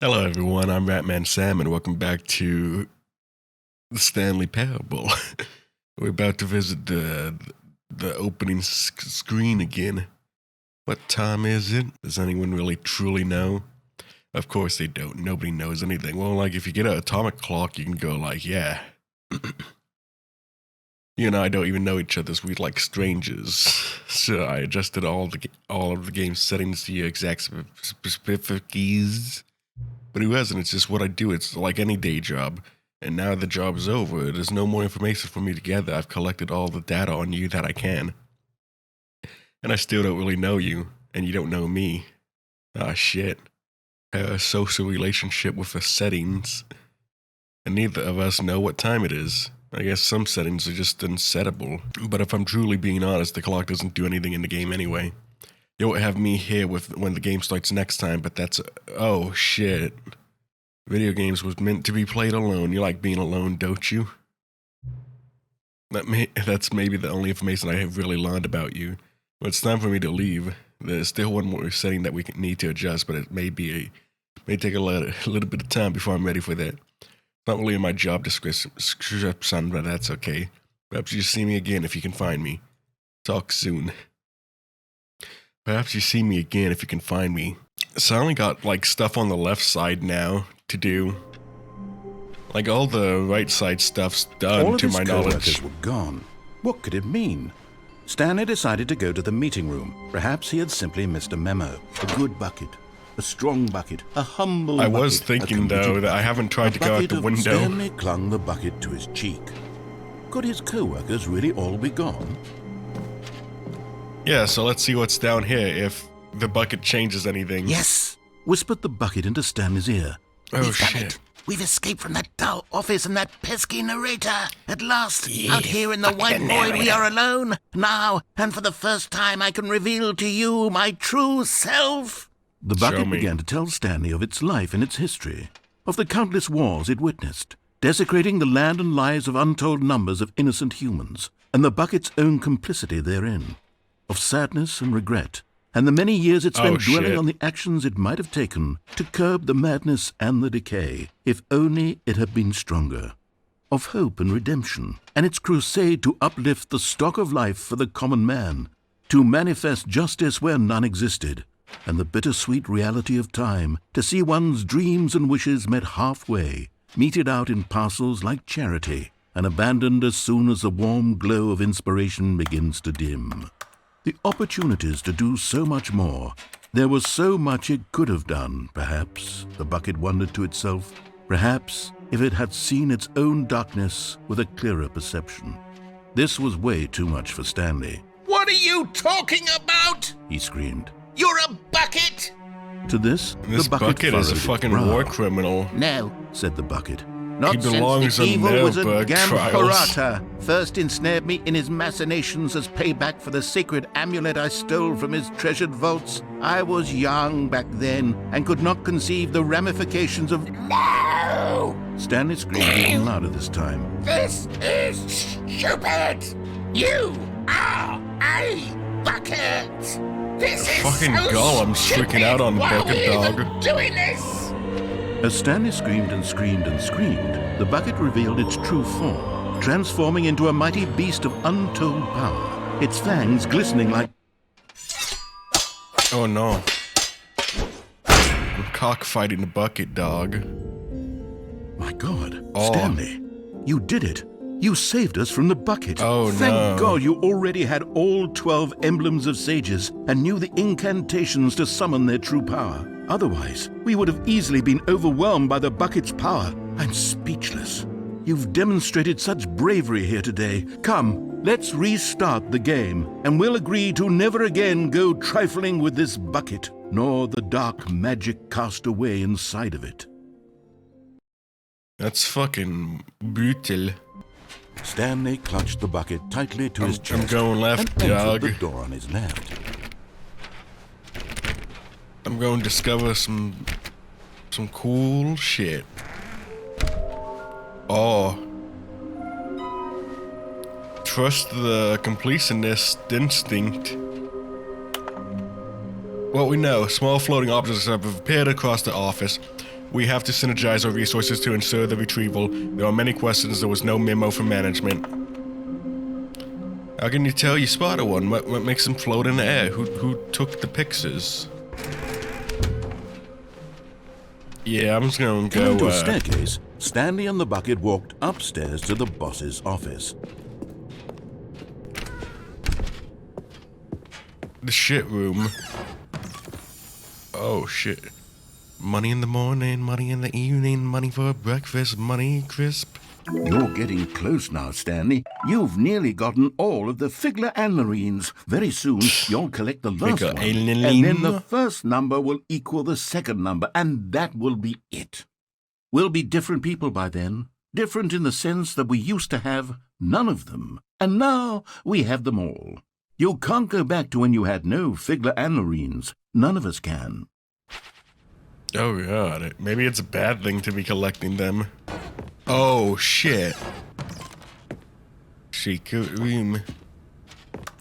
Hello everyone, I'm Ratman Sam and welcome back to the Stanley Parable. We're about to visit the opening screen again. What time is it? Does anyone really truly know? Of course they don't. Nobody knows anything. Well, like if you get an atomic clock, you can go like, yeah. You and I don't even know each other, so we're like strangers. So I adjusted all of the game settings to your exact specificities. But who hasn't? It's just what I do. It's like any day job. And now the job is over. There's no more information for me to gather. I've collected all the data on you that I can. And I still don't really know you. And you don't know me. Ah, shit. A social relationship with the settings. And neither of us know what time it is. I guess some settings are just unsettable. But if I'm truly being honest, the clock doesn't do anything in the game anyway. You won't have me here when the game starts next time, but that's... Oh, shit. Video games was meant to be played alone. You like being alone, don't you? That's maybe the only information I have really learned about you. Well, it's time for me to leave. There's still one more setting that we need to adjust, but it may take a little bit of time before I'm ready for that. It's not really in my job description, but that's okay. Perhaps you see me again if you can find me. Talk soon. Perhaps you see me again if you can find me. So I only got like stuff on the left side now to do. Like all the right side stuff's done to my knowledge. All of his co-workers were gone. What could it mean? Stanley decided to go to the meeting room. Perhaps he had simply missed a memo. A good bucket. A strong bucket. A humble bucket. I was thinking though that I haven't tried to go out the window. Stanley clung the bucket to his cheek. Could his co-workers really all be gone? Yeah, so let's see what's down here, if the bucket changes anything. Yes! Whispered the bucket into Stanley's ear. Oh, shit. We've escaped from that dull office and that pesky narrator. At last, out here in the white void, we are alone. Now, and for the first time, I can reveal to you my true self. The bucket began to tell Stanley of its life and its history, of the countless wars it witnessed, desecrating the land and lives of untold numbers of innocent humans, and the bucket's own complicity therein. Of sadness and regret, and the many years it spent dwelling on the actions it might have taken to curb the madness and the decay, if only it had been stronger. Of hope and redemption, and its crusade to uplift the stock of life for the common man, to manifest justice where none existed, and the bittersweet reality of time, to see one's dreams and wishes met halfway, meted out in parcels like charity, and abandoned as soon as the warm glow of inspiration begins to dim. The opportunities to do so much more. There was so much it could have done, perhaps, the bucket wondered to itself. Perhaps, if it had seen its own darkness with a clearer perception. This was way too much for Stanley. What are you talking about? He screamed. You're a bucket! To this the bucket is a fucking war criminal. No, said the bucket. Not he belongs since the evil on wizard trials. Gamparata first ensnared me in his machinations as payback for the sacred amulet I stole from his treasured vaults. I was young back then and could not conceive the ramifications of... No! Stanley screamed even louder this time. This is stupid! You are a bucket! This is fucking so Gollum's freaking out on the bucket dog. Doing this! As Stanley screamed and screamed and screamed, the bucket revealed its true form, transforming into a mighty beast of untold power, its fangs glistening like... Oh no. I'm cockfighting the bucket dog. My God, Stanley, you did it. You saved us from the bucket. Oh, Thank God you already had all 12 emblems of sages and knew the incantations to summon their true power. Otherwise, we would have easily been overwhelmed by the bucket's power. I'm speechless. You've demonstrated such bravery here today. Come, let's restart the game, and we'll agree to never again go trifling with this bucket, nor the dark magic cast away inside of it. That's fucking brutal. Stanley clutched the bucket tightly to his chest. I'm going left, and dog. the door on his left. I'm going to discover some cool shit. Oh. Trust the completionist instinct. What we know, small floating objects have appeared across the office. We have to synergize our resources to ensure the retrieval. There are many questions. There was no memo from management. How can you tell you spotted one? What makes them float in the air? Who took the pictures? Yeah, I'm just gonna go. Coming to a staircase, Stanley and the bucket walked upstairs to the boss's office. The shit room. Oh shit. Money in the morning, money in the evening, money for breakfast, money crisp. You're getting close now, Stanley. You've nearly gotten all of the Figler and Marines. Very soon, you'll collect the last one. And then the first number will equal the second number, and that will be it. We'll be different people by then. Different in the sense that we used to have none of them. And now we have them all. You can't go back to when you had no Figler and Marines. None of us can. Oh god, maybe it's a bad thing to be collecting them. Oh shit. Secret room.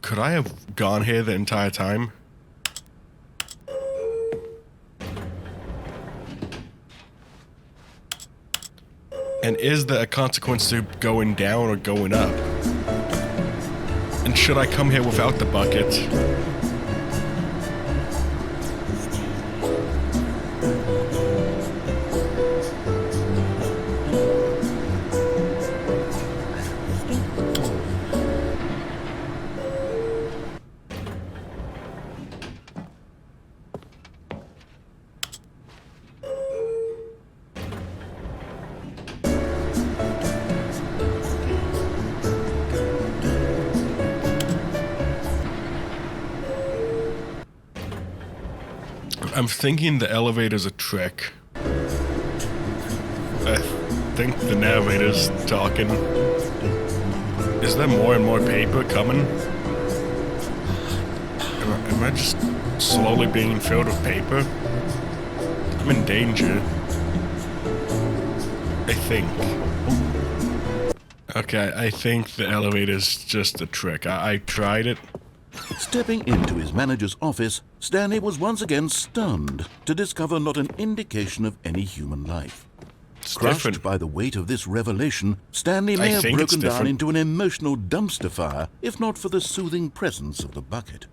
Could I have gone here the entire time? And is there a consequence to going down or going up? And should I come here without the bucket? I'm thinking the elevator's a trick. I think the navigator's talking. Is there more and more paper coming? Am I just slowly being filled with paper? I'm in danger. I think. Okay, I think the elevator's just a trick. I tried it. Stepping into his manager's office, Stanley was once again stunned to discover not an indication of any human life. Crushed by the weight of this revelation, Stanley may have broken down into an emotional dumpster fire if not for the soothing presence of the bucket.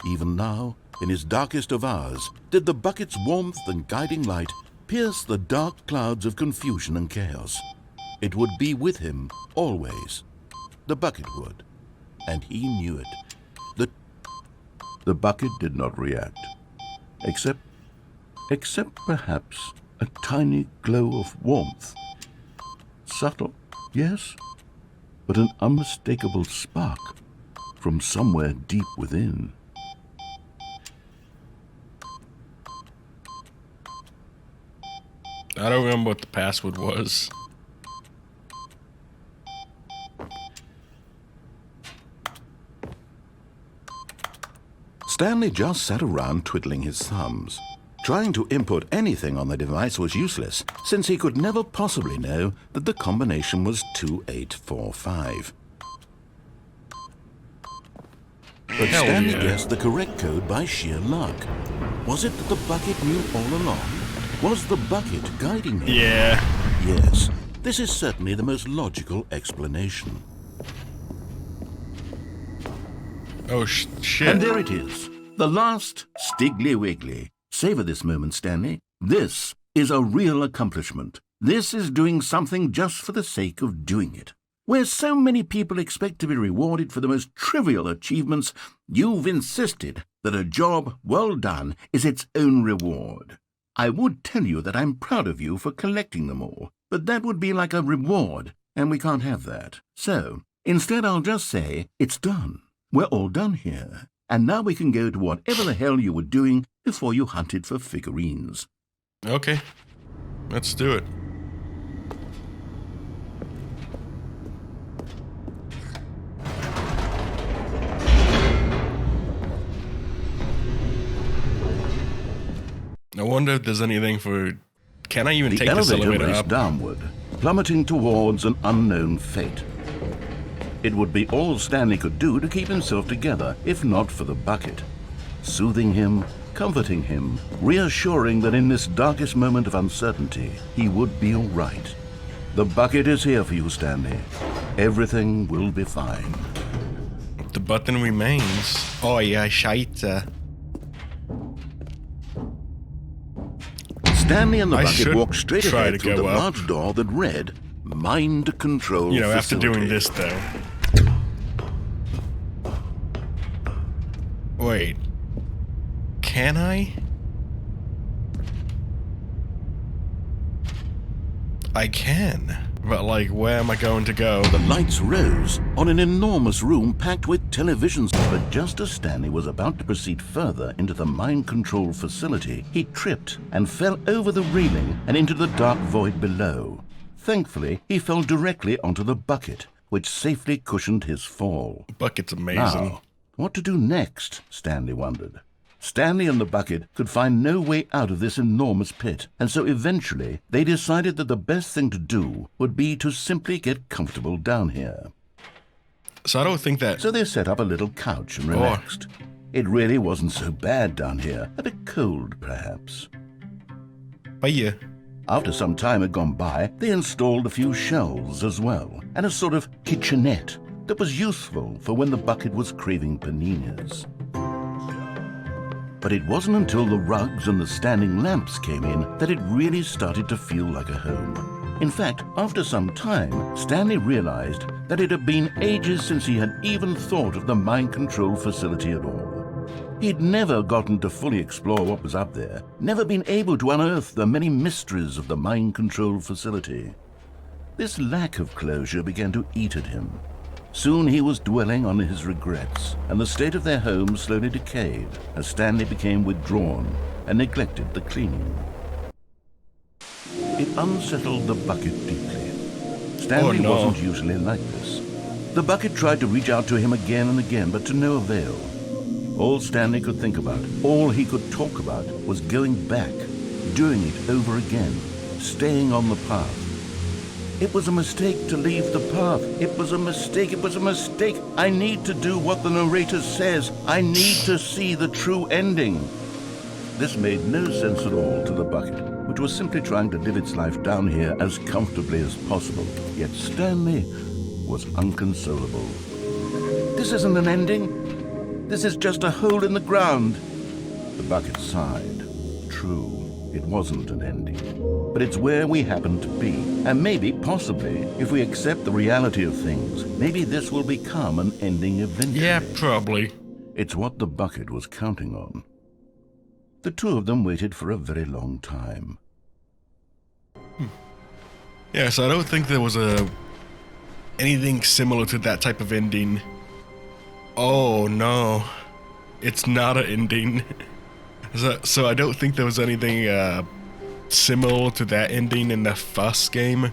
Even now, in his darkest of hours, did the bucket's warmth and guiding light pierce the dark clouds of confusion and chaos. It would be with him always. The bucket would, and he knew it. The bucket did not react, except perhaps a tiny glow of warmth. Subtle, yes, but an unmistakable spark from somewhere deep within. I don't remember what the password was. Stanley just sat around twiddling his thumbs. Trying to input anything on the device was useless, since he could never possibly know that the combination was 2845. But Stanley guessed the correct code by sheer luck. Was it that the bucket knew all along? Was the bucket guiding him? Yeah. Yes, this is certainly the most logical explanation. Oh, shit. And there it is. The last Stiggly Wiggly. Savor this moment, Stanley. This is a real accomplishment. This is doing something just for the sake of doing it. Where so many people expect to be rewarded for the most trivial achievements, you've insisted that a job well done is its own reward. I would tell you that I'm proud of you for collecting them all, but that would be like a reward, and we can't have that. So, instead I'll just say, it's done. We're all done here, and now we can go to whatever the hell you were doing before you hunted for figurines. Okay, let's do it. I wonder if there's anything for... Can I even take this elevator raced up? Downward, plummeting towards an unknown fate. It would be all Stanley could do to keep himself together, if not for the bucket. Soothing him, comforting him, reassuring that in this darkest moment of uncertainty, he would be all right. The bucket is here for you, Stanley. Everything will be fine. The button remains. Oh yeah, scheisse. Stanley and the I bucket should walked straight try ahead to through go the up. large door that read, Mind Control You know, after Facility. doing this though. Wait. Can I? I can. But like, where am I going to go? The lights rose on an enormous room packed with televisions. But just as Stanley was about to proceed further into the mind control facility, he tripped and fell over the railing and into the dark void below. Thankfully, he fell directly onto the bucket, which safely cushioned his fall. Bucket's amazing. Now, what to do next? Stanley wondered. Stanley and the bucket could find no way out of this enormous pit, and so eventually they decided that the best thing to do would be to simply get comfortable down here. So I don't think that... So they set up a little couch and relaxed. It really wasn't so bad down here. A bit cold, perhaps. But yeah. After some time had gone by, they installed a few shelves as well, and a sort of kitchenette that was useful for when the bucket was craving paninis. But it wasn't until the rugs and the standing lamps came in that it really started to feel like a home. In fact, after some time, Stanley realized that it had been ages since he had even thought of the mind control facility at all. He'd never gotten to fully explore what was up there, never been able to unearth the many mysteries of the mind control facility. This lack of closure began to eat at him. Soon he was dwelling on his regrets, and the state of their home slowly decayed as Stanley became withdrawn and neglected the cleaning. It unsettled the bucket deeply. Stanley wasn't usually like this. The bucket tried to reach out to him again and again, but to no avail. All Stanley could think about, all he could talk about, was going back, doing it over again, staying on the path. It was a mistake to leave the path. It was a mistake. It was a mistake. I need to do what the narrator says. I need to see the true ending. This made no sense at all to the bucket, which was simply trying to live its life down here as comfortably as possible. Yet Stanley was unconsolable. This isn't an ending. This is just a hole in the ground. The bucket sighed. True. It wasn't an ending, but it's where we happen to be. And maybe, possibly, if we accept the reality of things, maybe this will become an ending eventually. Yeah, probably. It's what the bucket was counting on. The two of them waited for a very long time. Yeah, so I don't think there was anything similar to that type of ending. Oh no, it's not an ending. So I don't think there was anything similar to that ending in the first game.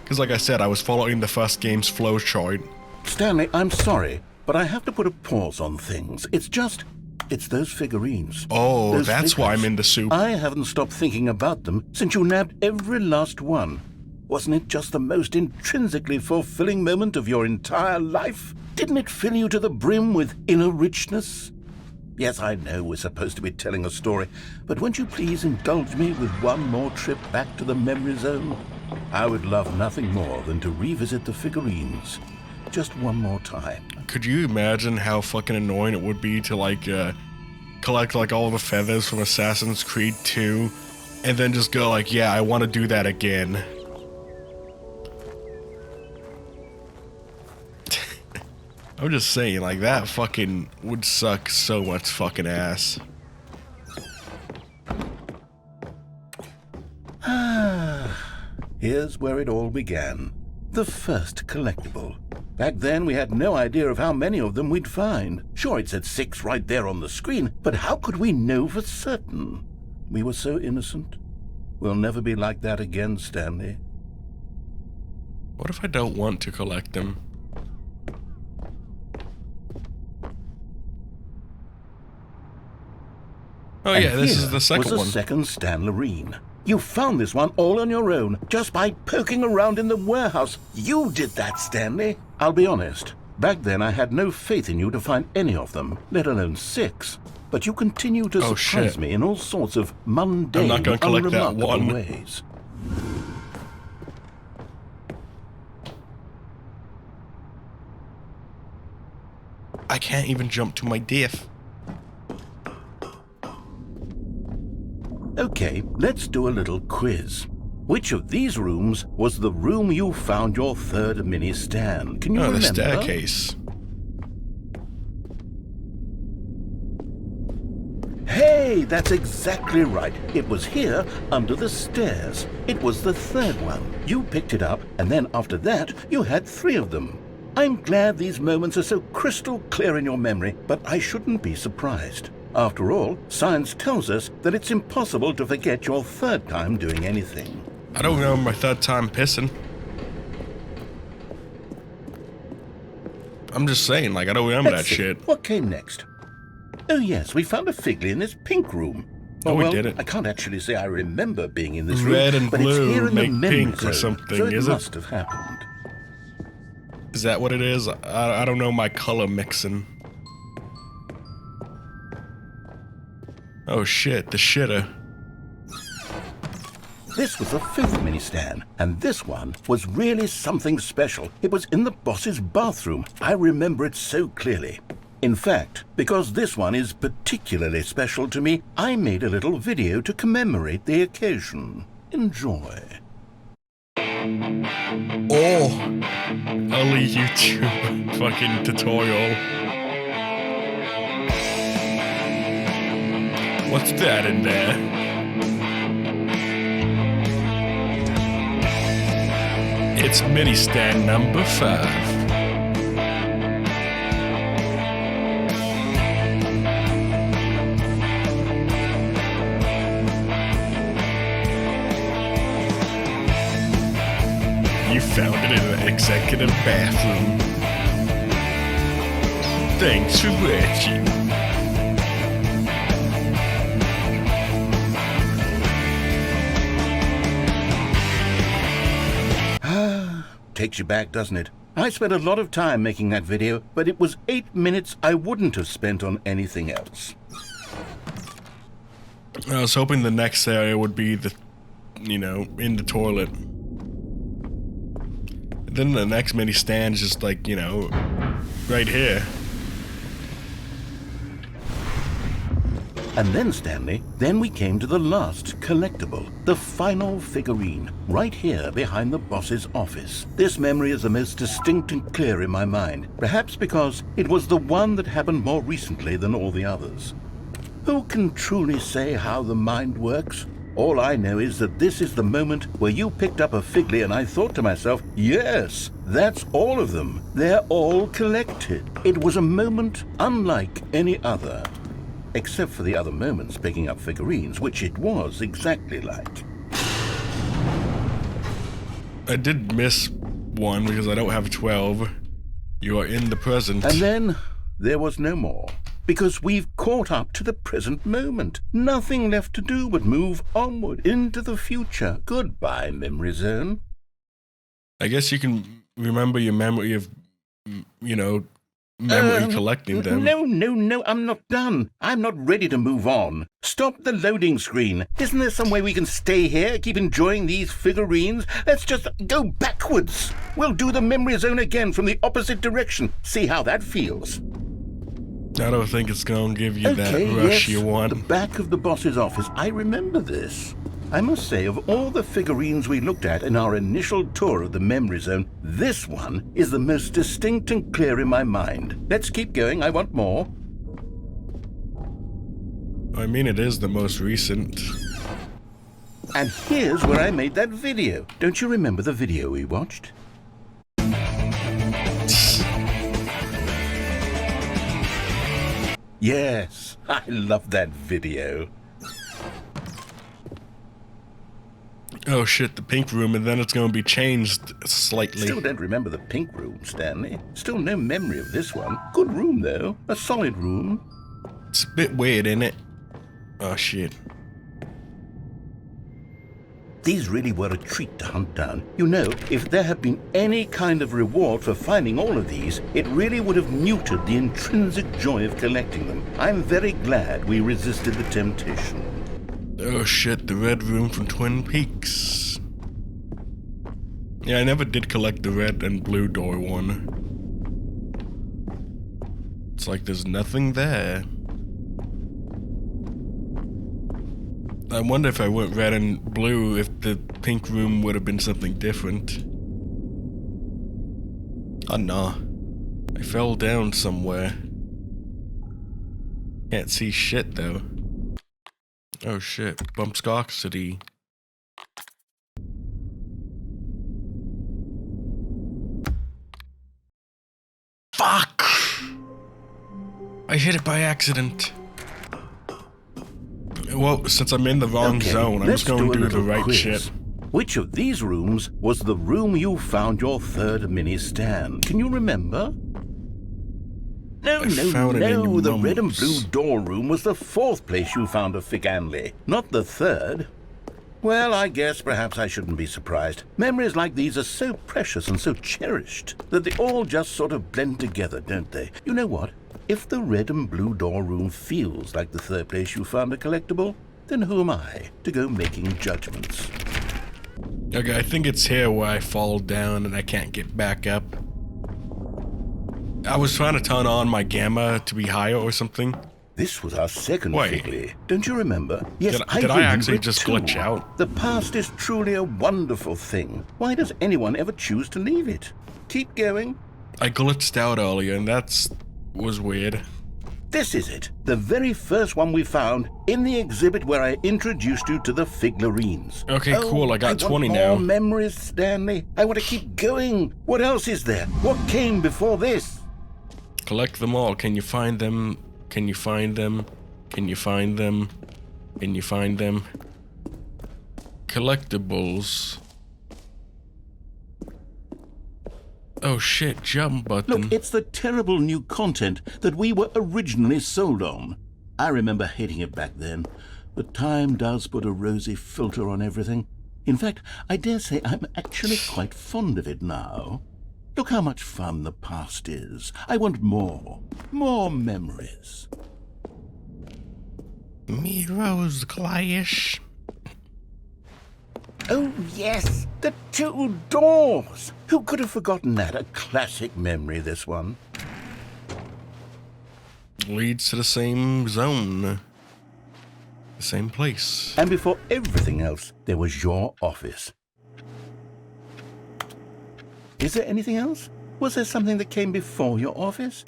Because like I said, I was following the first game's flowchart. Stanley, I'm sorry, but I have to put a pause on things. It's those figurines. Oh, Those that's why I'm figures. in the soup. I haven't stopped thinking about them since you nabbed every last one. Wasn't it just the most intrinsically fulfilling moment of your entire life? Didn't it fill you to the brim with inner richness? Yes, I know we're supposed to be telling a story, but won't you please indulge me with one more trip back to the memory zone? I would love nothing more than to revisit the figurines. Just one more time. Could you imagine how fucking annoying it would be to like collect like all the feathers from Assassin's Creed 2 and then just go like, yeah, I want to do that again. I'm just saying, like, that fucking would suck so much fucking ass. Here's where it all began. The first collectible. Back then, we had no idea of how many of them we'd find. Sure, it said 6 right there on the screen, but how could we know for certain? We were so innocent. We'll never be like that again, Stanley. What if I don't want to collect them? Oh And yeah, this here is the second was one. a second Stanlerine. You found this one all on your own, just by poking around in the warehouse. You did that, Stanley. I'll be honest. Back then, I had no faith in you to find any of them, let alone 6. but you continue to surprise me in all sorts of mundane, I'm not gonna collect that unremarkable one. ways. I can't even jump to my death. Okay, let's do a little quiz. Which of these rooms was the room you found your third mini stand? Can you remember? The staircase. Hey, that's exactly right. It was here, under the stairs. It was the third one. You picked it up, and then after that, you had 3 of them. I'm glad these moments are so crystal clear in your memory, but I shouldn't be surprised. After all, science tells us that it's impossible to forget your third time doing anything. I don't remember my third time pissing. I'm just saying, like, I don't remember Let's that see. shit. What came next? Oh yes, we found a Figley in this pink room. No, we well, didn't. I can't actually say I remember being in this Red room, and but it's blue here in the make memory pink or zone, something, so it is it? must have happened. Is that what it is? I don't know my color mixing. Oh shit, the shitter. This was the 5th mini stand, and this one was really something special. It was in the boss's bathroom. I remember it so clearly. In fact, because this one is particularly special to me, I made a little video to commemorate the occasion. Enjoy. Oh, early YouTube fucking tutorial. What's that in there? It's mini stand number 5. You found it in the executive bathroom. Thanks for watching. Takes you back, doesn't it? I spent a lot of time making that video, but it was 8 minutes I wouldn't have spent on anything else. I was hoping the next area would be the, you know, in the toilet. Then the next mini stand is just like, you know, right here. And then, Stanley, then we came to the last collectible, the final figurine, right here behind the boss's office. This memory is the most distinct and clear in my mind, perhaps because it was the one that happened more recently than all the others. Who can truly say how the mind works? All I know is that this is the moment where you picked up a Figley and I thought to myself, yes, that's all of them. They're all collected. It was a moment unlike any other. Except for the other moments picking up figurines, which it was exactly like. I did miss one because I don't have 12. You are in the present. And then there was no more. Because we've caught up to the present moment. Nothing left to do but move onward into the future. Goodbye, memory zone. I guess you can remember your memory of, you know, memory collecting them. No, I'm not done. I'm not ready to move on. Stop the loading screen. Isn't there some way we can stay here, keep enjoying these figurines? Let's just go backwards. We'll do the memory zone again from the opposite direction. See how that feels. I don't think it's gonna give you that Okay, rush yes, you want. the back of the boss's office. I remember this. I must say, of all the figurines we looked at in our initial tour of the memory zone, this one is the most distinct and clear in my mind. Let's keep going. I want more. I mean, it is the most recent. And here's where I made that video. Don't you remember the video we watched? Yes, I love that video. Oh shit, the pink room, and then it's gonna be changed slightly. Still don't remember the pink room, Stanley. Still no memory of this one. Good room, though. A solid room. It's a bit weird, isn't it? Oh shit. These really were a treat to hunt down. You know, if there had been any kind of reward for finding all of these, it really would have neutered the intrinsic joy of collecting them. I'm very glad we resisted the temptation. Oh shit, the red room from Twin Peaks. Yeah, I never did collect the red and blue door one. It's like there's nothing there. I wonder if I went red and blue, if the pink room would have been something different. Oh no. I fell down somewhere. Can't see shit though. Oh shit, Bumpscoxity. Fuck! I hit it by accident. Well, since I'm in the wrong zone, I'm just going to do the right shit. Which of these rooms was the room you found your third mini stand? Can you remember? No, the red and blue door room was the fourth place you found a Figanley, not the third. Well, I guess perhaps I shouldn't be surprised. Memories like these are so precious and so cherished that they all just sort of blend together, don't they? You know what? If the red and blue door room feels like the third place you found a collectible, then who am I to go making judgments? Okay, I think it's here where I fall down and I can't get back up. I was trying to turn on my gamma to be higher or something. This was our second Figley. Don't you remember? Yes, did I actually just glitch out? The past is truly a wonderful thing. Why does anyone ever choose to leave it? Keep going. I glitched out earlier and was weird. This is it. The very first one we found in the exhibit where I introduced you to the figurines. Okay, cool. I got 20 now. More memories, Stanley. I want to keep going. What else is there? What came before this? Collect them all. Can you find them? Can you find them? Can you find them? Can you find them? Collectibles. Oh shit, jump button. Look, it's the terrible new content that we were originally sold on. I remember hating it back then, but time does put a rosy filter on everything. In fact, I dare say I'm actually quite fond of it now. Look how much fun the past is. I want more memories. Me rose glacier. Oh, yes, the two doors. Who could have forgotten that? A classic memory, this one. Leads to the same zone. The same place. And before everything else, there was your office. Is there anything else? Was there something that came before your office?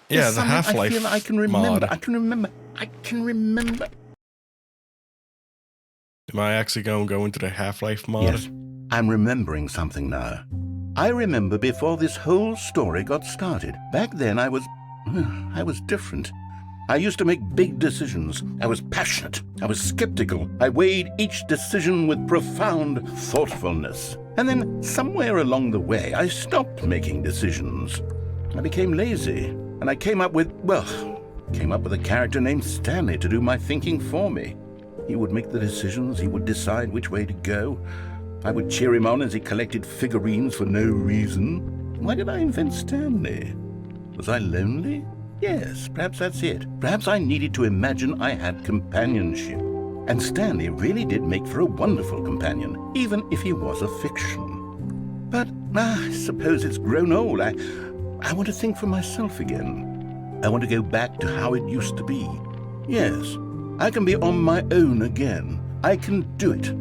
Yeah, the Half-Life I feel I can remember. mod. I can remember. Am I actually going to go into the Half-Life mod? Yes, I'm remembering something now. I remember before this whole story got started. Back then I was different. I used to make big decisions. I was passionate. I was skeptical. I weighed each decision with profound thoughtfulness. And then somewhere along the way, I stopped making decisions. I became lazy, and I came up with a character named Stanley to do my thinking for me. He would make the decisions, he would decide which way to go. I would cheer him on as he collected figurines for no reason. Why did I invent Stanley? Was I lonely? Yes, perhaps that's it. Perhaps I needed to imagine I had companionship. And Stanley really did make for a wonderful companion, even if he was a fiction. But I suppose it's grown old. I want to think for myself again. I want to go back to how it used to be. Yes, I can be on my own again. I can do it.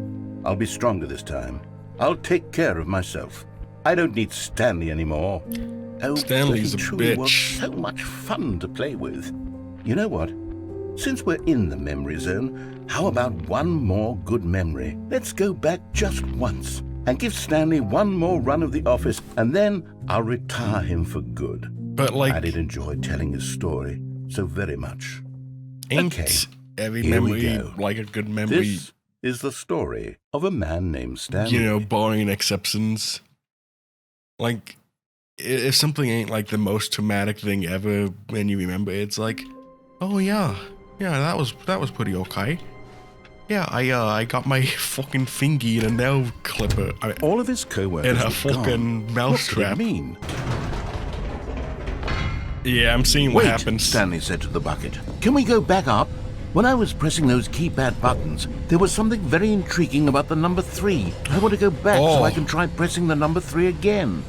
I'll be stronger this time. I'll take care of myself. I don't need Stanley anymore. Oh, Stanley's a truly was bitch. so much fun to play with. You know what? Since we're in the memory zone, how about one more good memory? Let's go back just once and give Stanley one more run of the office, and then I'll retire him for good. But like, I did enjoy telling his story so very much. ain't Okay, every here we memory go. like a good memory? This is the story of a man named Stanley. You know, barring exceptions. Like, if something ain't like the most traumatic thing ever, and you remember, it's like, oh yeah, that was pretty okay. Yeah, I got my fucking thingy in a nail clipper. All of his co-workers And a were fucking gone. mousetrap. What did it mean? Yeah, I'm seeing what Wait, happens. Stanley said to the bucket. Can we go back up? When I was pressing those keypad buttons, there was something very intriguing about the number 3. I want to go back so I can try pressing the number 3 again.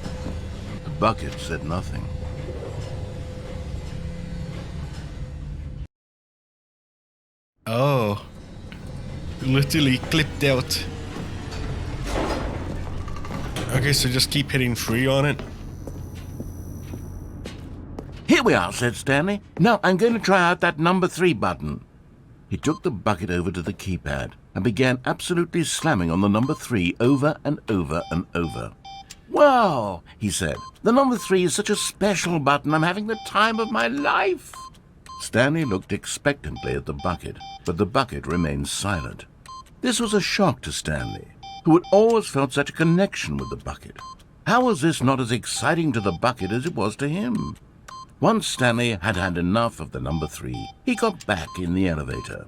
The bucket said nothing. Oh. Literally clipped out. Okay, so just keep hitting 3 on it. Here we are, said Stanley. Now I'm going to try out that number 3 button. He took the bucket over to the keypad and began absolutely slamming on the number 3 over and over and over. Wow, he said. The number 3 is such a special button. I'm having the time of my life. Stanley looked expectantly at the bucket, but the bucket remained silent. This was a shock to Stanley, who had always felt such a connection with the bucket. How was this not as exciting to the bucket as it was to him? Once Stanley had had enough of the number 3, he got back in the elevator.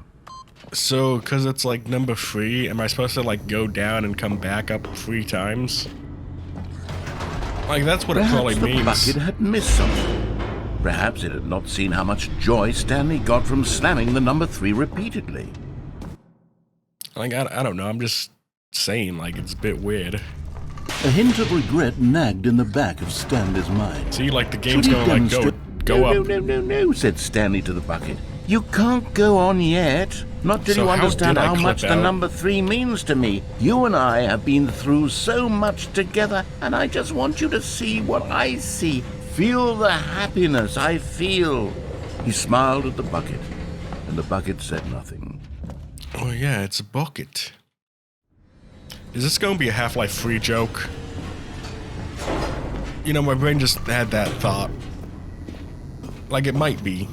So, because it's like number 3, am I supposed to like go down and come back up 3 times? Like, that's what it probably Perhaps the means. bucket had missed something. Perhaps it had not seen how much joy Stanley got from slamming the number 3 repeatedly. Like, I don't know, I'm just saying, like, it's a bit weird. A hint of regret nagged in the back of Stanley's mind. See, like, the game's Should he gonna, like, go up. No, said Stanley to the bucket. You can't go on yet. Not till So you how understand did I how clip much the out? number 3 means to me. You and I have been through so much together, and I just want you to see what I see. Feel the happiness I feel. He smiled at the bucket, and the bucket said nothing. Oh, yeah, it's a bucket. Is this gonna be a Half-Life 3 joke? You know, my brain just had that thought. Like, it might be.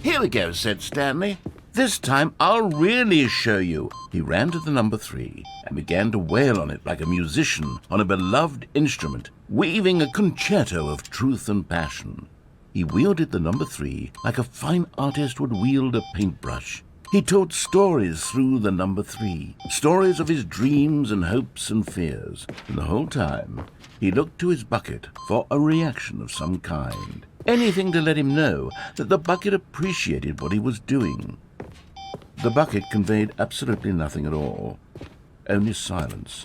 Here we go, said Stanley. This time I'll really show you. He ran to the number 3 and began to wail on it like a musician on a beloved instrument, weaving a concerto of truth and passion. He wielded the number 3 like a fine artist would wield a paintbrush. He told stories through the number 3, stories of his dreams and hopes and fears. And the whole time, he looked to his bucket for a reaction of some kind. Anything to let him know that the bucket appreciated what he was doing. The bucket conveyed absolutely nothing at all, only silence.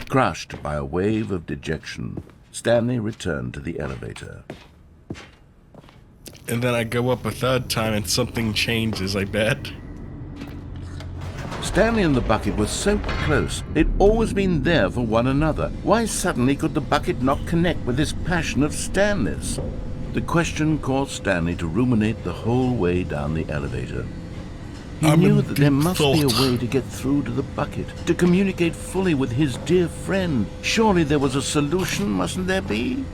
Crushed by a wave of dejection, Stanley returned to the elevator. And then I go up a 3rd time and something changes, I bet. Stanley and the bucket were so close. They'd always been there for one another. Why suddenly could the bucket not connect with this passion of Stanley's? The question caused Stanley to ruminate the whole way down the elevator. He knew that there must be a way to get through to the bucket, to communicate fully with his dear friend. Surely there was a solution, mustn't there be?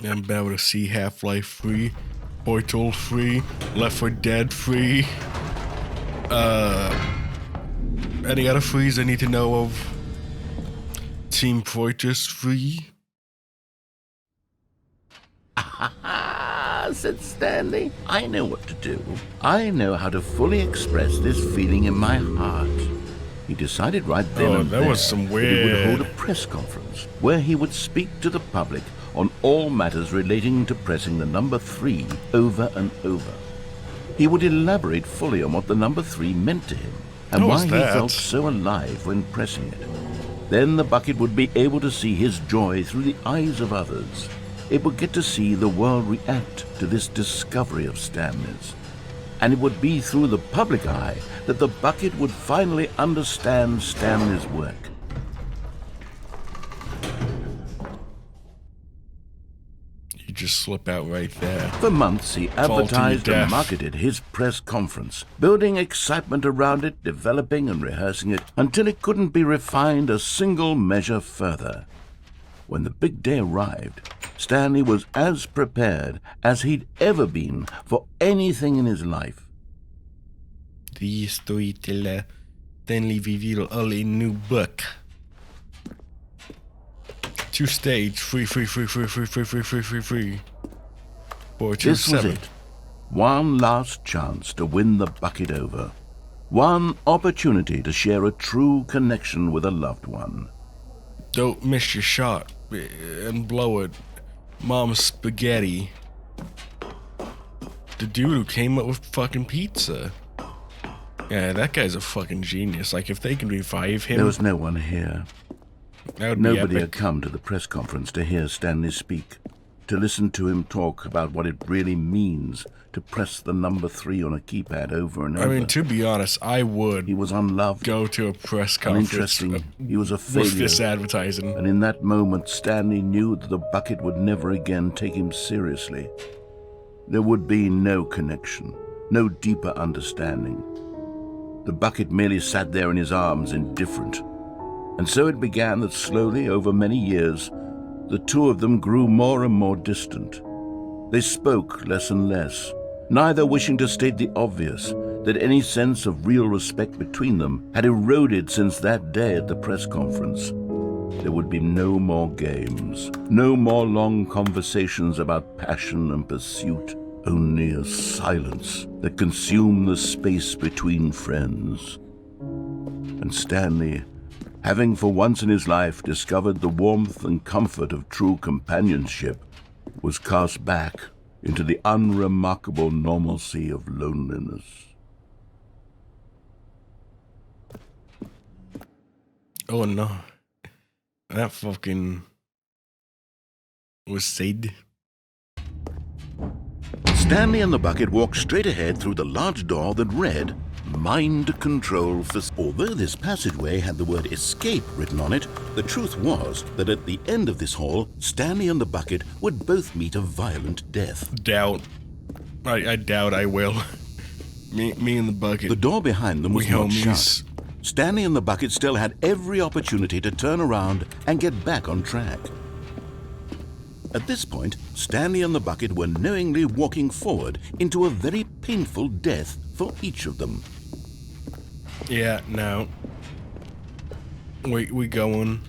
I'm about to see Half-Life 3, Portal 3, Left 4 Dead 3. Any other 3s I need to know of? Team Fortress 3? Said Stanley. I know what to do. I know how to fully express this feeling in my heart. He decided right then and that there was some that he would hold weird. a press conference where he would speak to the public on all matters relating to pressing the number 3 over and over. He would elaborate fully on what the number 3 meant to him and What why was he that? felt so alive when pressing it. Then the bucket would be able to see his joy through the eyes of others. It would get to see the world react to this discovery of Stanley's. And it would be through the public eye that the bucket would finally understand Stanley's work. You just slip out right there. For months, he Fall to your advertised and death. marketed his press conference, building excitement around it, developing and rehearsing it, until it couldn't be refined a single measure further. When the big day arrived, Stanley was as prepared as he'd ever been for anything in his life. The storyteller Stanley reveal all a new book. 2 stage, free. 4 to This was 7. it. One last chance to win the bucket over. One opportunity to share a true connection with a loved one. Don't miss your shot and blow it. Mom's spaghetti. The dude who came up with fucking pizza. Yeah, that guy's a fucking genius. Like, if they can revive him... There was no one here. That would be Nobody epic. had come to the press conference to hear Stanley speak, to listen to him talk about what it really means to press the number 3 on a keypad over and over. I mean, to be honest, I would He was unloved, go to a press conference uninteresting. He was a with failure. this advertising. And in that moment, Stanley knew that the bucket would never again take him seriously. There would be no connection, no deeper understanding. The bucket merely sat there in his arms, indifferent. And so it began that slowly, over many years, the two of them grew more and more distant. They spoke less and less, neither wishing to state the obvious, that any sense of real respect between them had eroded since that day at the press conference. There would be no more games, no more long conversations about passion and pursuit, only a silence that consumed the space between friends. And Stanley, having for once in his life discovered the warmth and comfort of true companionship, was cast back into the unremarkable normalcy of loneliness. Oh no. That fucking was said. Stanley and the bucket walked straight ahead through the large door that read, Mind Control Facility. Although this passageway had the word escape written on it, the truth was that at the end of this hall, Stanley and the bucket would both meet a violent death. Doubt. I doubt I will. Me and the bucket. The door behind them was We not homies. shut. Stanley and the bucket still had every opportunity to turn around and get back on track. At this point, Stanley and the bucket were knowingly walking forward into a very painful death for each of them. Yeah, no. We going.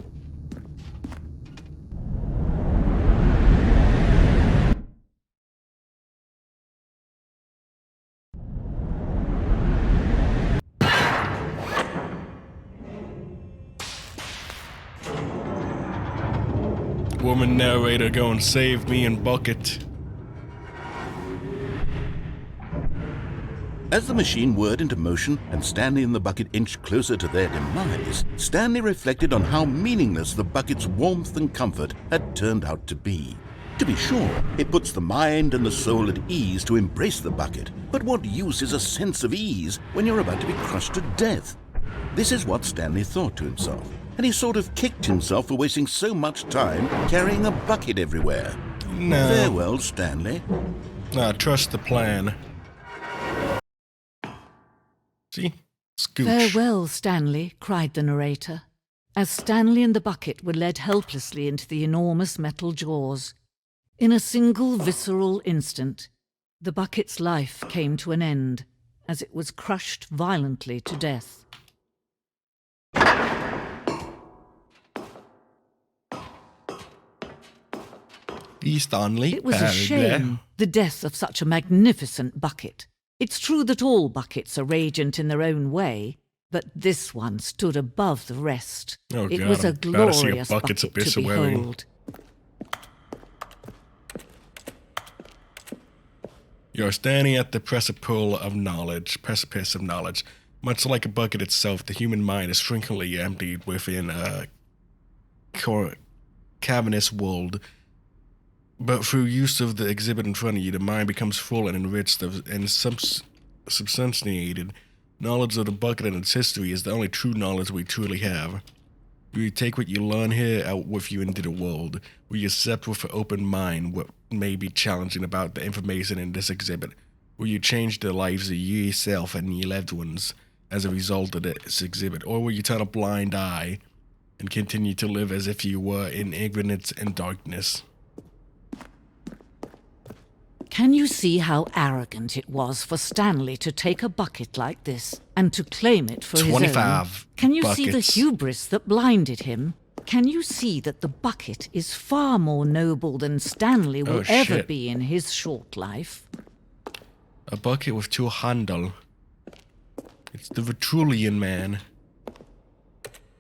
Woman narrator, go and save me and bucket. As the machine whirred into motion and Stanley and the bucket inched closer to their demise, Stanley reflected on how meaningless the bucket's warmth and comfort had turned out to be. To be sure, it puts the mind and the soul at ease to embrace the bucket, but what use is a sense of ease when you're about to be crushed to death? This is what Stanley thought to himself, and he sort of kicked himself for wasting so much time carrying a bucket everywhere. No. Farewell, Stanley. Nah, trust the plan. See? Scooch. Farewell, Stanley, cried the narrator, as Stanley and the bucket were led helplessly into the enormous metal jaws. In a single visceral instant, the bucket's life came to an end, as it was crushed violently to death. Stanley It was a Parable. shame, the death of such a magnificent bucket. It's true that all buckets are radiant in their own way, but this one stood above the rest. Oh, It God, was a I'm about to see a glorious bucket's bucket abyss to of wearing. behold. You're standing at the precipice of knowledge. Much like a bucket itself, the human mind is shrinkingly emptied within a cavernous world. But through use of the exhibit in front of you, the mind becomes full and enriched and substantiated. Knowledge of the bucket and its history is the only true knowledge we truly have. Will you take what you learn here out with you into the world? Will you accept with an open mind what may be challenging about the information in this exhibit? Will you change the lives of yourself and your loved ones as a result of this exhibit? Or will you turn a blind eye and continue to live as if you were in ignorance and darkness? Can you see how arrogant it was for Stanley to take a bucket like this and to claim it for his own? 25 Can you see the buckets. hubris that blinded him? Can you see that the bucket is far more noble than Stanley will Oh, ever shit. be in his short life? A bucket with 2 handle. It's the Vitruvian man.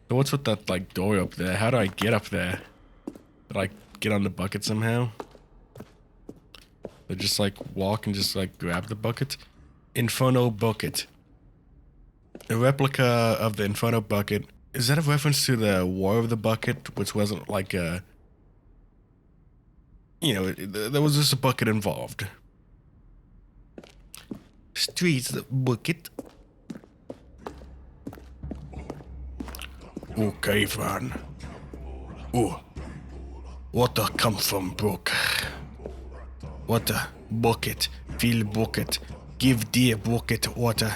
So what's with that, like, door up there? How do I get up there? Did I get on the bucket somehow? Or just, like, walk and just, like, grab the bucket? Inferno bucket. A replica of the Inferno bucket. Is that a reference to the War of the Bucket, which wasn't, like, a... You know, there was just a bucket involved. Streets bucket. Okay, Van. Oh, water come from brook. Water bucket, fill bucket, give dear bucket water.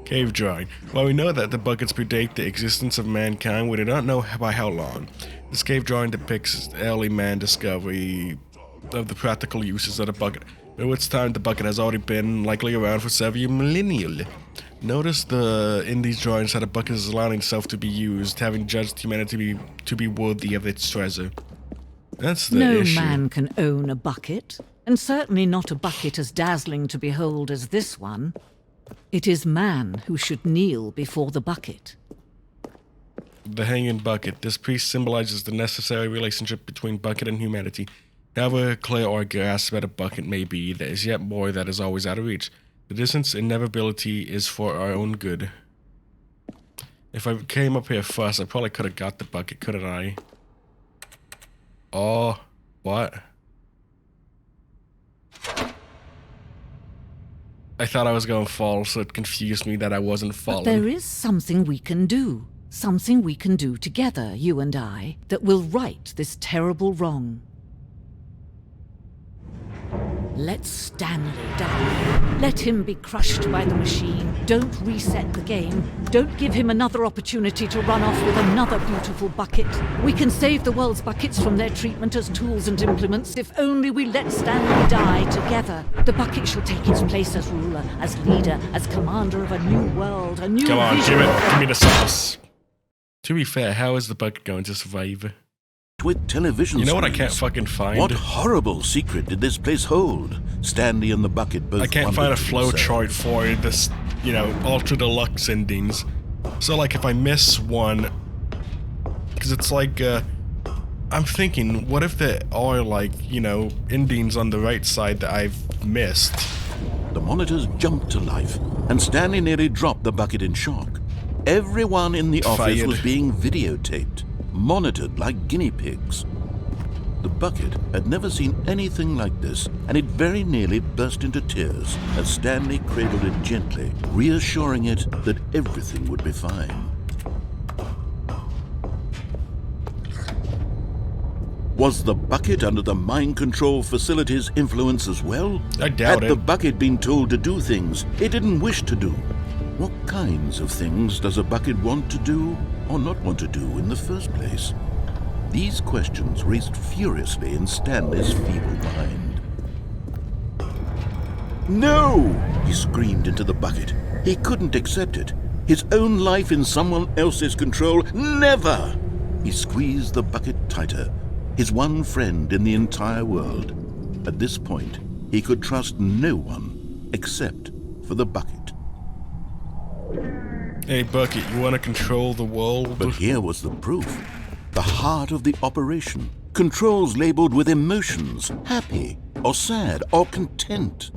Cave drawing. While we know that the buckets predate the existence of mankind, we do not know by how long. This cave drawing depicts early man discovery of the practical uses of the bucket, at which time the bucket has already been likely around for several millennia. Notice in these drawings how the bucket is allowing itself to be used, having judged humanity to be worthy of its treasure. That's the issue. No man can own a bucket, and certainly not a bucket as dazzling to behold as this one. It is man who should kneel before the bucket. The hanging bucket. This piece symbolizes the necessary relationship between bucket and humanity. However clear or grasp that a bucket may be, there is yet more that is always out of reach. The distance inevitability is for our own good. If I came up here first, I probably could have got the bucket, couldn't I? Oh, what? I thought I was going to fall, so it confused me that I wasn't falling. But there is something we can do. Something we can do together, you and I, that will right this terrible wrong. Let Stanley die. Let him be crushed by the machine. Don't reset the game. Don't give him another opportunity to run off with another beautiful bucket. We can save the world's buckets from their treatment as tools and implements if only we let Stanley die together. The bucket shall take its place as ruler, as leader, as commander of a new world, a new Come on, vision. give me the sauce. To be fair, how is the bucket going to survive? With television You know what I screens. can't fucking find? What horrible secret did this place hold? Stanley and the bucket both I can't wondered find a to flow themselves. chart for this, you know, ultra deluxe endings. So, like, if I miss one, because it's like, I'm thinking, what if there are, like, you know, endings on the right side that I've missed? The monitors jumped to life, and Stanley nearly dropped the bucket in shock. Everyone in the office Fired. was being videotaped, monitored like guinea pigs. The bucket had never seen anything like this, and it very nearly burst into tears as Stanley cradled it gently, reassuring it that everything would be fine. Was the bucket under the mind control facility's influence as well? I doubt Had the it. bucket been told to do things it didn't wish to do? What kinds of things does a bucket want to do or not want to do in the first place? These questions raced furiously in Stanley's feeble mind. No! He screamed into the bucket. He couldn't accept it. His own life in someone else's control, never! He squeezed the bucket tighter. His one friend in the entire world. At this point, he could trust no one except for the bucket. Hey, Bucket, you want to control the world? But here was the proof. The heart of the operation. Controls labeled with emotions, happy or sad or content.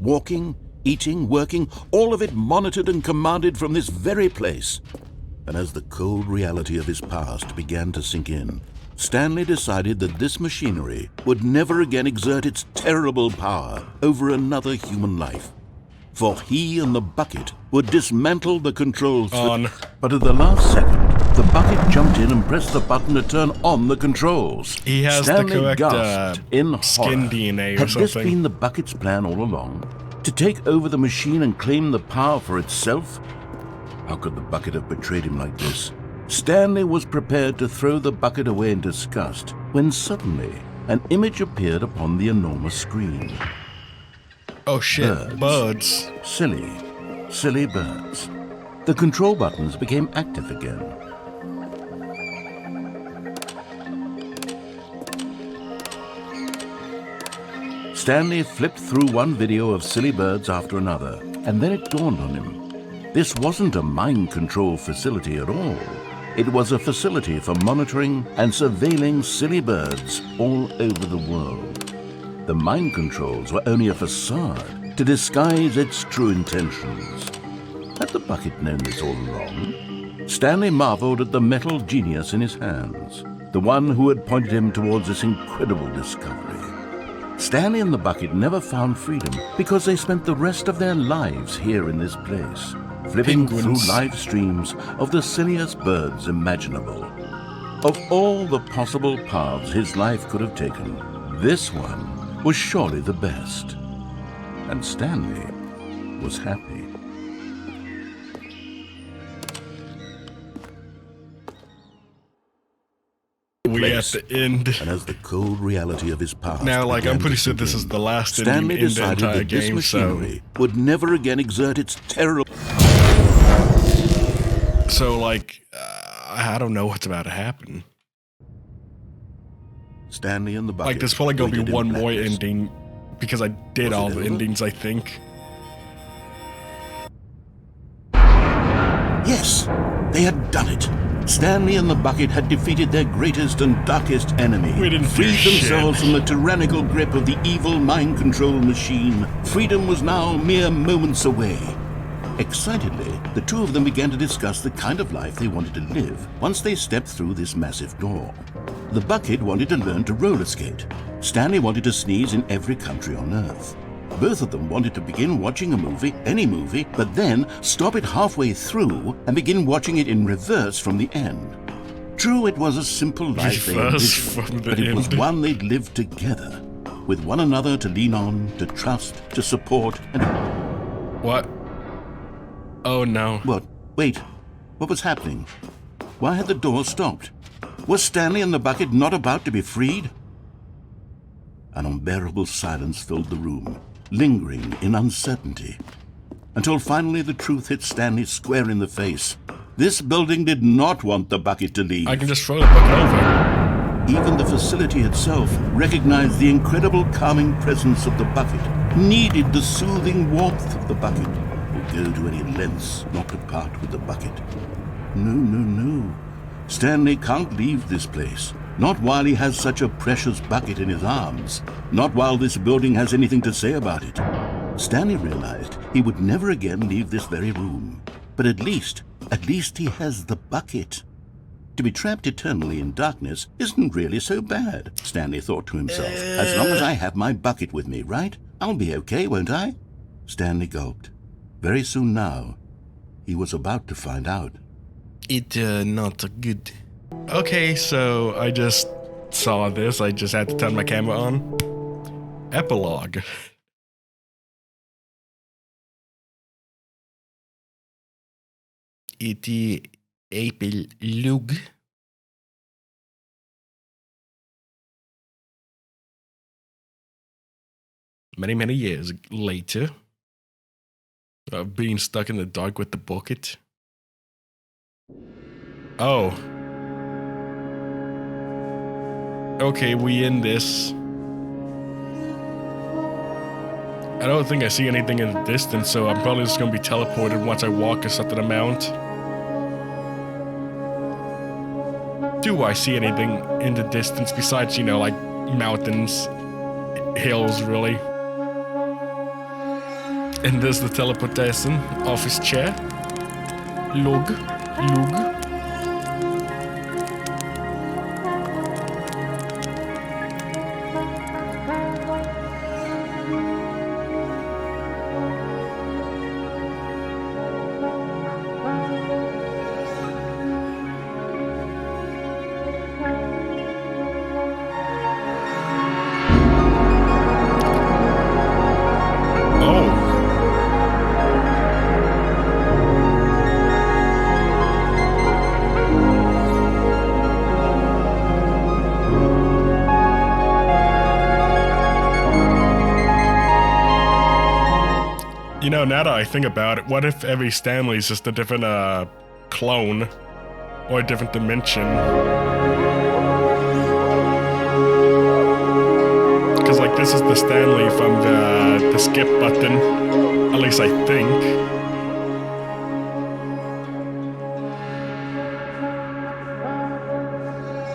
Walking, eating, working, all of it monitored and commanded from this very place. And as the cold reality of his past began to sink in, Stanley decided that this machinery would never again exert its terrible power over another human life. For he and the bucket would dismantle the controls. But at the last second, the bucket jumped in and pressed the button to turn on the controls. He has Stanley the correct gasped in skin horror. DNA or Had this something. been the bucket's plan all along? To take over the machine and claim the power for itself? How could the bucket have betrayed him like this? Stanley was prepared to throw the bucket away in disgust when suddenly an image appeared upon the enormous screen. Oh shit, birds. Silly, silly birds. The control buttons became active again. Stanley flipped through one video of silly birds after another, and then it dawned on him. This wasn't a mind control facility at all. It was a facility for monitoring and surveilling silly birds all over the world. The mind controls were only a facade to disguise its true intentions. Had the bucket known this all along? Stanley marveled at the metal genius in his hands, the one who had pointed him towards this incredible discovery. Stanley and the bucket never found freedom because they spent the rest of their lives here in this place, flipping through live streams of the silliest birds imaginable. Of all the possible paths his life could have taken, this one was surely the best. And Stanley was happy. We at the end. And as the cold reality of his past Now, like, I'm began pretty to sure sink this in, is the last Stanley ending in the decided entire that this game, so... machinery would never again exert its terrible... So, like, I don't know what's about to happen. Stanley and the bucket. Like, there's probably gonna be waited in one more blackness. ending, because I did Was it all the over? endings, I think. Yes, they had done it. Stanley and the bucket had defeated their greatest and darkest enemy. We didn't do freed themselves shit. from the tyrannical grip of the evil mind control machine. Freedom was now mere moments away. Excitedly, the two of them began to discuss the kind of life they wanted to live once they stepped through this massive door. The bucket wanted to learn to roller skate. Stanley wanted to sneeze in every country on Earth. Both of them wanted to begin watching a movie, any movie, but then stop it halfway through and begin watching it in reverse from the end. True, it was a simple life they Reverse envisioned, from the but it was end. one they'd lived together, with one another to lean on, to trust, to support, and... What? Oh, no. What? Wait. What was happening? Why had the door stopped? Was Stanley and the bucket not about to be freed? An unbearable silence filled the room, lingering in uncertainty, until finally the truth hit Stanley square in the face. This building did not want the bucket to leave. I can just throw the bucket over. Even the facility itself recognized the incredible calming presence of the bucket, needed the soothing warmth of the bucket, would go to any lengths not to part with the bucket. No. Stanley can't leave this place. Not while he has such a precious bucket in his arms. Not while this building has anything to say about it. Stanley realized he would never again leave this very room. But at least he has the bucket. To be trapped eternally in darkness isn't really so bad, Stanley thought to himself. As long as I have my bucket with me, right? I'll be okay, won't I? Stanley gulped. Very soon now, he was about to find out. It, not good. Okay, so I just saw this. I just had to turn my camera on. Epilogue. Epilogue. Many years later, of being stuck in the dark with the bucket. Oh. Okay, we in this. I don't think I see anything in the distance, so I'm probably just gonna be teleported once I walk a certain amount. Do I see anything in the distance besides, like mountains, hills, really? And there's the teleportation office chair. Log. Now that I think about it, what if every Stanley is just a different clone or a different dimension? Because like this is the Stanley from the skip button. At least I think.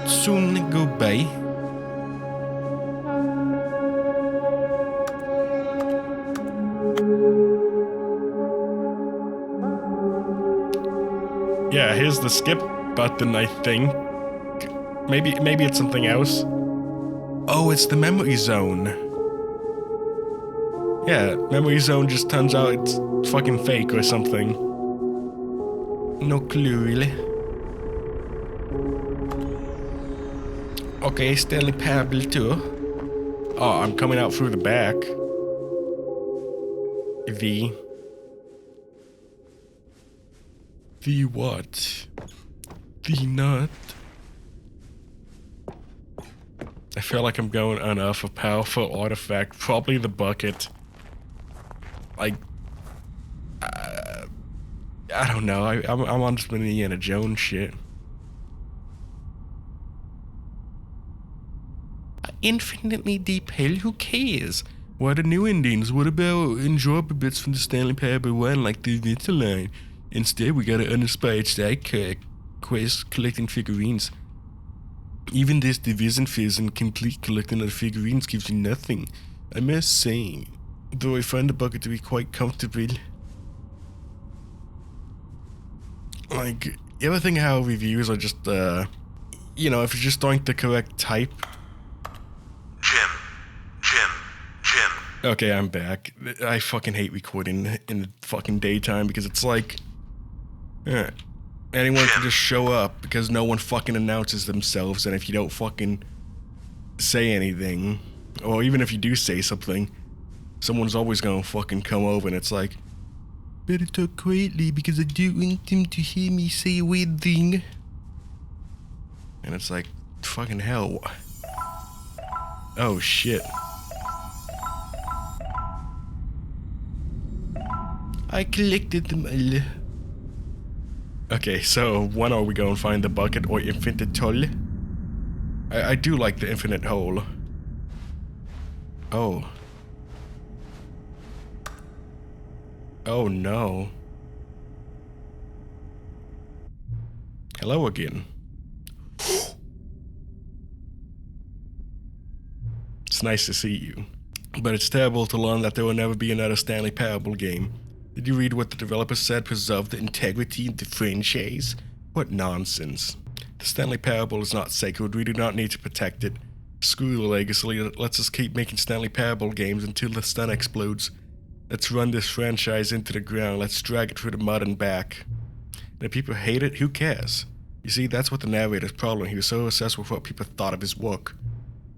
Soon go by. Yeah, here's the skip button, I think. Maybe it's something else. Oh, it's the memory zone. Yeah, memory zone just turns out it's fucking fake or something. No clue, really. Okay, Stanley Parable too. Oh, I'm coming out through the back. The what? The nut? I feel like I'm going enough a powerful artifact. Probably the bucket. Like, I don't know. I'm on some Indiana Jones shit. Infinitely deep hell, who cares? What are new endings? What about enjoyable bits from the Stanley Parable 1 like the Winter line? Instead, we got an uninspired side quest collecting figurines. Even this division phase and complete collecting of the figurines gives you nothing, I must say. Though I find the bucket to be quite comfortable. Like, you ever think how reviews are just, you know, if you're just throwing the correct type. Jim. Okay, I'm back. I fucking hate recording in the fucking daytime because it's like, anyone can just show up because no one fucking announces themselves, and if you don't fucking say anything, or even if you do say something, someone's always gonna fucking come over and it's like, better talk quietly because I don't want them to hear me say a weird thing. And it's like, fucking hell. Oh shit. I collected them all. Okay, so when are we going to find the bucket or infinite hole? I do like the infinite hole. Oh. Oh no. Hello again. It's nice to see you. But it's terrible to learn that there will never be another Stanley Parable game. Did you read what the developer said? Preserve the integrity of the franchise? What nonsense. The Stanley Parable is not sacred. We do not need to protect it. Screw the legacy. Let's just keep making Stanley Parable games until the sun explodes. Let's run this franchise into the ground. Let's drag it through the mud and back. And if people hate it, who cares? You see, that's what the narrator's problem. He was so obsessed with what people thought of his work.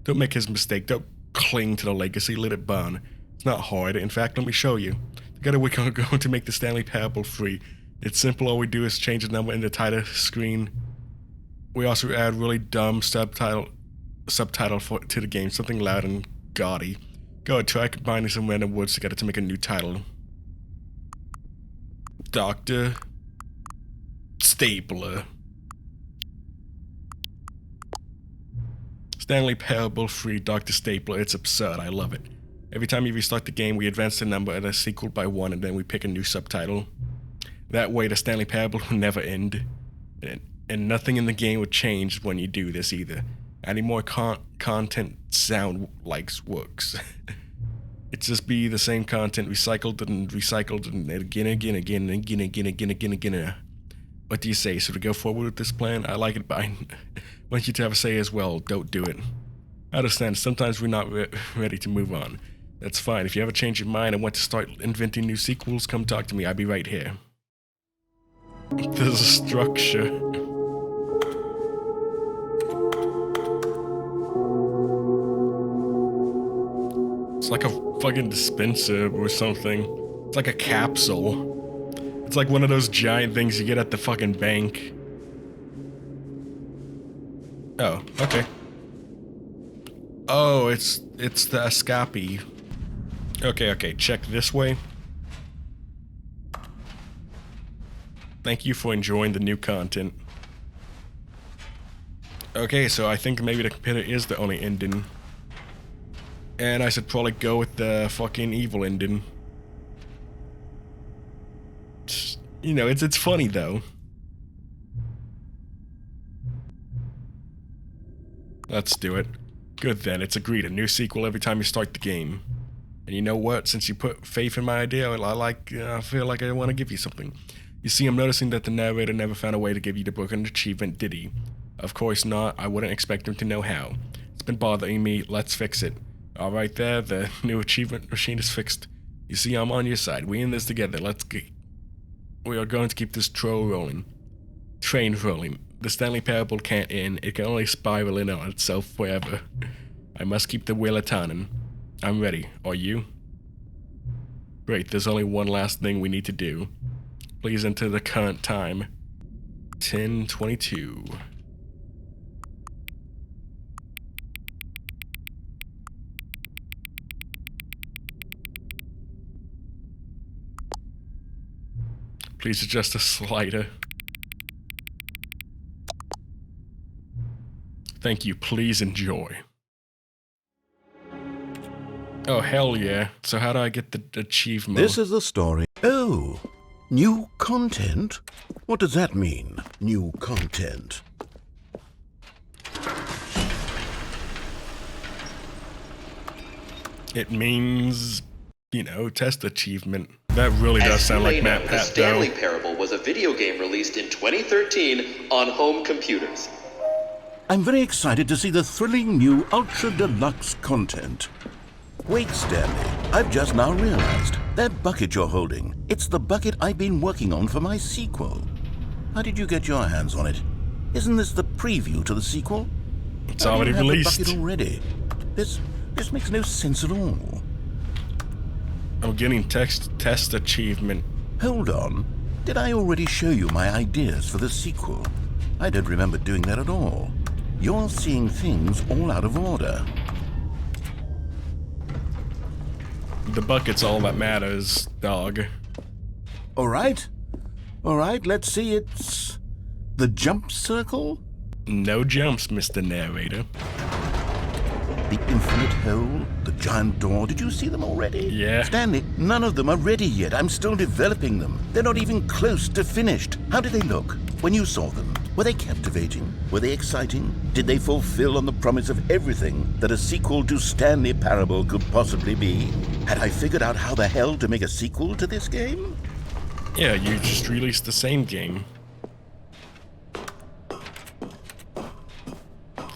Don't make his mistake. Don't cling to the legacy. Let it burn. It's not hard. In fact, let me show you. Together we're going to make the Stanley Parable free. It's simple. All we do is change the number in the title screen. We also add really dumb subtitle to the game. Something loud and gaudy. Go ahead, try combining some random words together to make a new title. Dr. Stapler. Stanley Parable free Dr. Stapler. It's absurd. I love it. Every time you restart the game, we advance the number and it's equaled by 1, and then we pick a new subtitle. That way, the Stanley Parable will never end. And nothing in the game would change when you do this either. Adding more content sound likes works. It's just be the same content recycled and again. What do you say? Should we go forward with this plan? I like it, but I want you to have a say as well. Don't do it. I understand. Sometimes we're not ready to move on. That's fine. If you ever change your mind and want to start inventing new sequels, come talk to me. I'll be right here. There's a structure. It's like a fucking dispenser or something. It's like a capsule. It's like one of those giant things you get at the fucking bank. Oh, okay. Oh, it's the escape. Okay, check this way. Thank you for enjoying the new content. Okay, so I think maybe the computer is the only ending. And I should probably go with the fucking evil ending. You know, it's funny though. Let's do it. Good then, it's agreed. A new sequel every time you start the game. And you know what? Since you put faith in my idea, I feel like I want to give you something. You see, I'm noticing that the narrator never found a way to give you the book an achievement, did he? Of course not. I wouldn't expect him to know how. It's been bothering me. Let's fix it. Alright there, the new achievement machine is fixed. You see, I'm on your side. We in this together. We are going to keep this train rolling. The Stanley Parable can't end. It can only spiral in on itself forever. I must keep the wheel turning. I'm ready. Are you? Great, there's only one last thing we need to do. Please enter the current time. 10:22. Please adjust the slider. Thank you. Please enjoy. Oh, hell yeah. So how do I get the achievement? This is the story. Oh, new content? What does that mean, new content? It means, you know, test achievement. That really does sound like Matt Pat, The Stanley Parable was a video game released in 2013 on home computers. I'm very excited to see the thrilling new Ultra Deluxe content. Wait, Stanley, I've just now realized that bucket you're holding, it's the bucket I've been working on for my sequel. How did you get your hands on it? Isn't this the preview to the sequel? It's already released. The bucket already. This makes no sense at all. I'm getting test achievement. Hold on. Did I already show you my ideas for the sequel? I don't remember doing that at all. You're seeing things all out of order. The bucket's all that matters, dog. All right, let's see. It's the jump circle? No jumps, Mr. Narrator. The infinite hole, the giant door. Did you see them already? Yeah. Stanley, none of them are ready yet. I'm still developing them. They're not even close to finished. How did they look when you saw them? Were they captivating? Were they exciting? Did they fulfill on the promise of everything that a sequel to Stanley Parable could possibly be? Had I figured out how the hell to make a sequel to this game? Yeah, you just released the same game.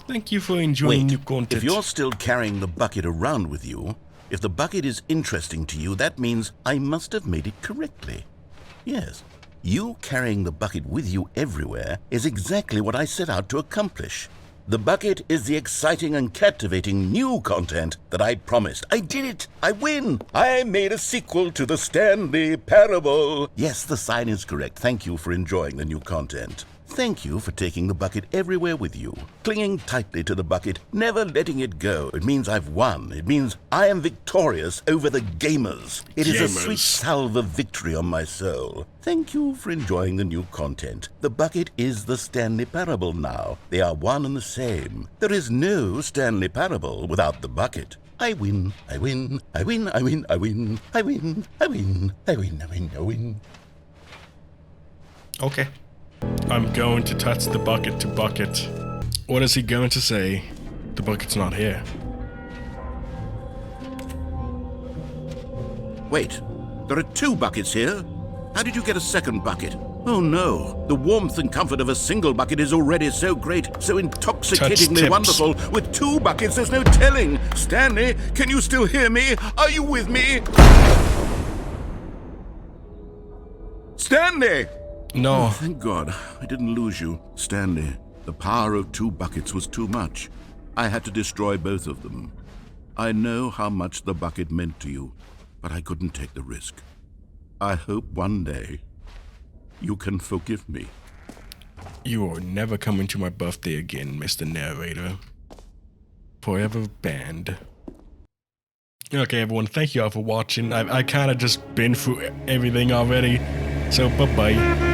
Thank you for enjoying new content. If you're still carrying the bucket around with you, if the bucket is interesting to you, that means I must have made it correctly. Yes, you carrying the bucket with you everywhere is exactly what I set out to accomplish. The bucket is the exciting and captivating new content that I promised. I did it! I win! I made a sequel to the Stanley Parable! Yes, the sign is correct. Thank you for enjoying the new content. Thank you for taking the bucket everywhere with you, clinging tightly to the bucket, never letting it go. It means I've won. It means I am victorious over the gamers. It is a sweet salve of victory on my soul. Thank you for enjoying the new content. The bucket is the Stanley Parable now. They are one and the same. There is no Stanley Parable without the bucket. I win, I win, I win, I win, I win, I win, I win, I win, I win, I win. Okay. I'm going to touch the bucket to bucket. What is he going to say? The bucket's not here. Wait, there are two buckets here. How did you get a second bucket? Oh no, the warmth and comfort of a single bucket is already so great, so intoxicatingly wonderful. With two buckets, there's no telling. Stanley, can you still hear me? Are you with me? Stanley! No. Oh, thank God, I didn't lose you. Stanley, the power of two buckets was too much. I had to destroy both of them. I know how much the bucket meant to you, but I couldn't take the risk. I hope one day you can forgive me. You are never coming to my birthday again, Mr. Narrator. Forever banned. Okay, everyone, thank you all for watching. I kind of just been through everything already, so bye-bye.